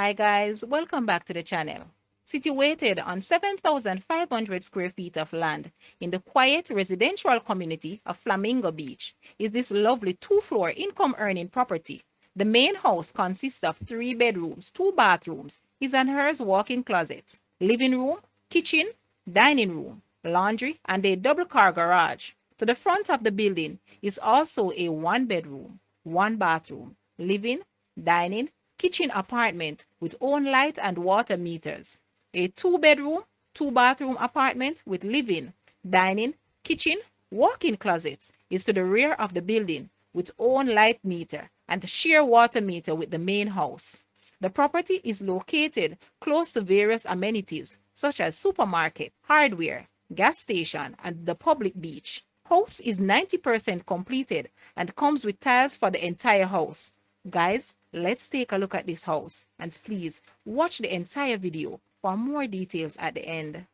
Hi guys, welcome back to the channel. Situated on 7,500 square feet of land in the quiet residential community of Flamingo Beach is this lovely two-floor income-earning property. The main house consists of 3 bedrooms, 2 bathrooms, his and hers walk-in closets, living room, kitchen, dining room, laundry, and a double-car garage. To the front of the building is also a 1 bedroom, 1 bathroom, living, dining, kitchen apartment with own light and water meters. A 2 bedroom, 2 bathroom apartment with living, dining, kitchen, walk-in closets is to the rear of the building with own light meter and sheer water meter with the main house. The property is located close to various amenities such as supermarket, hardware, gas station, and the public beach. House is 90% completed and comes with tiles for the entire house. Guys, let's take a look at this house and please watch the entire video for more details at the end.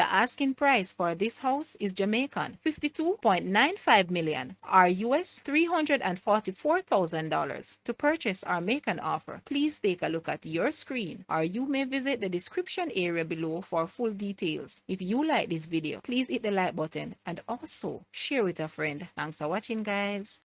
The asking price for this house is Jamaican $52.95 million or US $344,000. To purchase or make an offer, please take a look at your screen or you may visit the description area below for full details. If you like this video, please hit the like button and also share with a friend. Thanks for watching, guys.